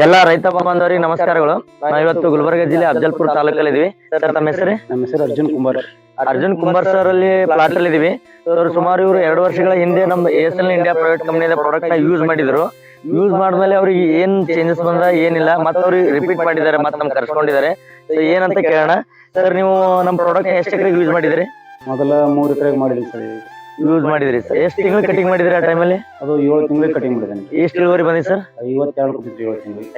ಎಲ್ಲ ರೈತ ಬಾಂಧವರಿಗೆ ನಮಸ್ಕಾರಗಳು. ನಾವು ಇವತ್ತು ಗುಲ್ಬರ್ಗ ಜಿಲ್ಲೆ ಅಫಜಲ್ಪುರ ತಾಲೂಕಲ್ಲಿ ಇದೀವಿ. ಸರ್ ತಮ್ಮ ಹೆಸರು? ನಮ್ಮ ಹೆಸರು ಅರ್ಜುನ್ ಕುಂಬಾರ್ ಸರ್ ಅಲ್ಲಿ ಪ್ಲಾಟ್ ಅಲ್ಲಿ ಇದೀವಿ. ಸರ್ ಸುಮಾರು ಇವರು 2 ವರ್ಷಗಳ ಹಿಂದೆ ನಮ್ಮ ASL ಇಂಡಿಯಾ ಪ್ರೈವೇಟ್ ಕಂಪನಿಯ ಪ್ರಾಡಕ್ಟ್ ನ ಯೂಸ್ ಮಾಡಿದ್ರು. ಯೂಸ್ ಮಾಡಿದ್ಮೇಲೆ ಅವ್ರಿಗೆ ಏನ್ ಚೇಂಜಸ್ ಬಂದ್ರ ಏನಿಲ್ಲ, ಮತ್ತೆ ಅವ್ರಿಗೆ ರಿಪೀಟ್ ಮಾಡಿದ್ದಾರೆ, ಮತ್ತೆ ನಮ್ಗೆ ಕರ್ಸ್ಕೊಂಡಿದ್ದಾರೆ. ಸೊ ಏನಂತ ಕೇಳೋಣ. ಸರ್ ನೀವು ನಮ್ಮ ಪ್ರಾಡಕ್ಟ್ ಎಷ್ಟು ಎಕರೆಗೆ ಯೂಸ್ ಮಾಡಿದ್ರಿ? ಮೊದಲ 3 ಎಕರೆಗೆ ಮಾಡಿದ್ವಿ ಸರ್. ಯೂಸ್ ಮಾಡಿದ್ರಿ ಸರ್. ಎಷ್ಟು ತಿಂಗಳು ಕಟಿಂಗ್ ಮಾಡಿದ್ರಿ ಆ ಟೈಮಲ್ಲಿ? ಅದು 7 ತಿಂಗಳಿಗೆ ಕಟಿಂಗ್ ಮಾಡಿದ್ದೇನೆ. ಎಷ್ಟು ಇಳುವರಿ ಬಂದಿ ಸರ್? 52 ಕೊಟ್ಟಿದ್ರಿ 7 ತಿಂಗಳಿಗೆ.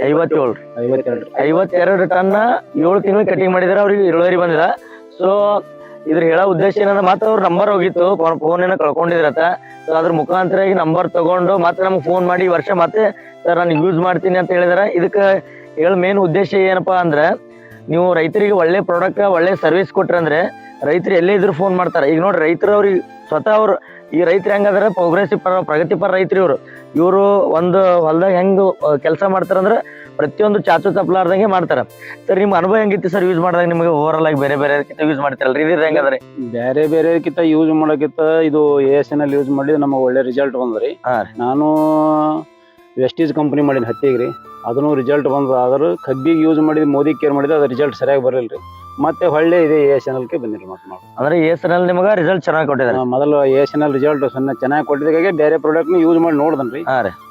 52 ಟನ್ 7 ತಿಂಗಳು ಕಟಿಂಗ್ ಮಾಡಿದ್ರೆ ಅವ್ರಿಗೆ ಇಳುವರಿ ಬಂದಿಲ್ಲ. ಸೊ ಇದ್ರ ಹೇಳೋ ಉದ್ದೇಶ ಏನಂದ್ರೆ ಮತ್ತೆ ಅವ್ರ ನಂಬರ್ ಹೋಗಿತ್ತು, ಫೋನ್ ಏನೋ ಕಳ್ಕೊಂಡಿದ್ರತ್ತ. ಸೊ ಅದ್ರ ಮುಖಾಂತರ ಈಗ ನಂಬರ್ ತಗೊಂಡು ಮತ್ತೆ ನಮ್ಗೆ ಫೋನ್ ಮಾಡಿ ಈ ವರ್ಷ ಮತ್ತೆ ಸರ್ ನಾನು ಯೂಸ್ ಮಾಡ್ತೀನಿ ಅಂತ ಹೇಳಿದಾರೆ. ಇದಕ್ಕೆ ಹೇಳೋ ಮೇನ್ ಉದ್ದೇಶ ಏನಪ್ಪಾ ಅಂದ್ರೆ, ನೀವು ರೈತರಿಗೆ ಒಳ್ಳೆ ಪ್ರಾಡಕ್ಟ್ ಒಳ್ಳೆ ಸರ್ವಿಸ್ ಕೊಟ್ರೆ ಅಂದ್ರೆ ರೈತರು ಎಲ್ಲೇ ಇದ್ರು ಫೋನ್ ಮಾಡ್ತಾರೆ. ಈಗ ನೋಡಿ ರೈತರು ಅವ್ರಿಗೆ ಸ್ವತಃ ಅವ್ರು ಈ ರೈತರು ಹೆಂಗಂದ್ರೆ ಪ್ರಗತಿಪರ ರೈತರು ಇವರು ಒಂದು ಹೊಲ್ದಾಗ ಹೆಂಗ್ ಕೆಲಸ ಮಾಡ್ತಾರಂದ್ರೆ ಪ್ರತಿಯೊಂದು ಚಾಚು ತಪ್ಪಲಾರ್ದಂಗೆ ಮಾಡ್ತಾರ. ಸರ್ ನಿಮ್ಮ ಅನುಭವ ಹೆಂಗಿತ್ತು ಸರ್ ಯೂಸ್ ಮಾಡಿದಾಗ? ನಿಮಗೆ ಓವರ್ ಆಲ್ ಆಗಿ ಬೇರೆ ಯೂಸ್ ಮಾಡ್ತಾರಲ್ರಿ, ಇದು ಹೆಂಗದ್ರಿ? ಬೇರೆಕಿಂತ ಯೂಸ್ ಮಾಡೋಕ್ಕಿಂತ ಇದು ASNL ಯೂಸ್ ಮಾಡಿ ನಮಗೆ ಒಳ್ಳೆ ರಿಸಲ್ಟ್ ಬಂದ್ರಿ. ನಾನು ವೆಸ್ಟೀಜ್ ಕಂಪನಿ ಮಾಡಿದ ಹತ್ತಿಗ್ರಿ, ಅದನ್ನು ರಿಸಲ್ಟ್ ಬಂದ. ಆದ್ರೂ ಕಬ್ಬಿಗೆ ಯೂಸ್ ಮಾಡಿದ್ ಮೋದಿ ಕೇರ್ ಮಾಡಿದ್ರೆ ಅದು ರಿಸಲ್ಟ್ ಸರಿಯಾಗಿ ಬರಲ್ರಿ. ಮತ್ತೆ ಹೊಳ್ಳೆ ಇದೆ ASNLಗೆ ಬಂದಿರಿ. ಮತ್ತೆ ನಾವು ಅಂದ್ರೆ ASNL ನಿಮಗೆ ರಿಸಲ್ಟ್ ಚೆನ್ನಾಗಿ ಕೊಟ್ಟಿದ್ದಾರೆ. ಮೊದಲು ASNL ರಿಸಲ್ಟ್ ಚೆನ್ನಾಗಿ ಕೊಟ್ಟಿದ್ದಾಗೆ ಬೇರೆ ಪ್ರಾಡಕ್ಟ್ ಯೂಸ್ ಮಾಡಿ ನೋಡ್ದನ್ರಿ,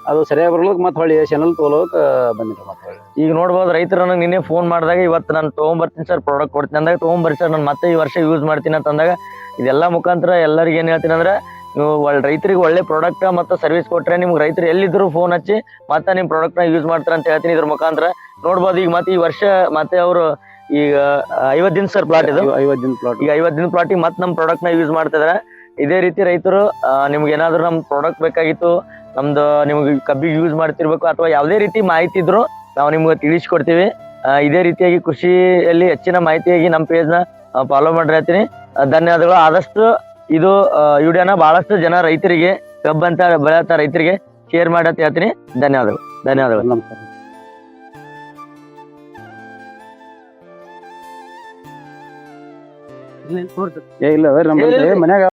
ಅದು ಸರಿಯಾಗಿ ಬರ್ಲಿಕ್ಕೆ ಮತ್ತೆ ಹೊಳ್ಳಿ ASNL ತೋಲೋಕ್ ಬಂದಿರಿ. ಮತ್ತೆ ಈಗ ನೋಡ್ಬೋದು ರೈತರು ನನಗೆ ನಿನ್ನೆ ಫೋನ್ ಮಾಡಿದಾಗ ಇವತ್ತು ನಾನು ತೊಗೊಂಬರ್ತೀನಿ ಸರ್, ಪ್ರಾಡಕ್ಟ್ ಕೊಡ್ತೀನಿ ಅಂದಾಗ ತೊಗೊಂಬರ್ರಿ ಸರ್, ನಾನು ಮತ್ತೆ ಈ ವರ್ಷ ಯೂಸ್ ಮಾಡ್ತೀನಿ ಅಂತ ಅಂದಾಗ ಇದೆಲ್ಲ ಮುಖಾಂತರ ಎಲ್ಲರಿಗೆ ಏನ್ ಹೇಳ್ತೀನಿ ಅಂದ್ರೆ, ನೀವು ರೈತರಿಗೆ ಒಳ್ಳೆ ಪ್ರಾಡಕ್ಟ್ ಮತ್ತೆ ಸರ್ವಿಸ್ ಕೊಟ್ರೆ ನಿಮ್ಗೆ ರೈತರು ಎಲ್ಲಿದ್ರು ಫೋನ್ ಹಚ್ಚಿ ಮತ್ತೆ ನಿಮ್ ಪ್ರಾಡಕ್ಟ್ ನ ಯೂಸ್ ಮಾಡ್ತಾರೆ ಅಂತ ಹೇಳ್ತೀನಿ. ಇದ್ರ ಮುಖಾಂತರ ನೋಡ್ಬೋದು ಈಗ ಮತ್ತೆ ಈ ವರ್ಷ ಮತ್ತೆ ಅವರು ಈಗ 50 ದಿನ ಸರ್ ಪ್ಲಾಟ್ ಇದು 50 ದಿನ ಪ್ಲಾಟ್. ಈಗ 50 ದಿನ ಪ್ಲಾಟಿಗೆ ಮತ್ತೆ ನಮ್ಮ ಪ್ರಾಡಕ್ಟ್ ನ ಯೂಸ್ ಮಾಡ್ತಿದಾರೆ. ಇದೇ ರೀತಿ ರೈತರು ನಿಮ್ಗೆ ಏನಾದ್ರು ನಮ್ ಪ್ರಾಡಕ್ಟ್ ಬೇಕಾಗಿತ್ತು, ನಮ್ದು ನಿಮ್ಗೆ ಕಬ್ಬಿಗೆ ಯೂಸ್ ಮಾಡ್ತಿರ್ಬೇಕು ಅಥವಾ ಯಾವುದೇ ರೀತಿ ಮಾಹಿತಿ ಇದ್ರು ನಾವು ನಿಮ್ಗೆ ತಿಳಿಸ್ಕೊಡ್ತೀವಿ. ಇದೇ ರೀತಿಯಾಗಿ ಕೃಷಿಯಲ್ಲಿ ಹೆಚ್ಚಿನ ಮಾಹಿತಿಯಾಗಿ ನಮ್ಮ ಪೇಜ್ ನ ಫಾಲೋ ಮಾಡ್ರಿ ಹೇಳ್ತೀನಿ. ಧನ್ಯವಾದಗಳು. ಆದಷ್ಟು ಇದು ವಿಡಿಯೋನ ಬಹಳಷ್ಟು ಜನ ರೈತರಿಗೆ, ಕಬ್ಬಂತ ಬೆಳೆಯತ್ತ ರೈತರಿಗೆ ಶೇರ್ ಮಾಡಿ ಅಂತ ಹೇಳ್ತೀನಿ. ಧನ್ಯವಾದಗಳು. ನಮಸ್ಕಾರ. ಇಲ್ಲ ನಮ್ಮ ಮನ್ಯಾಗ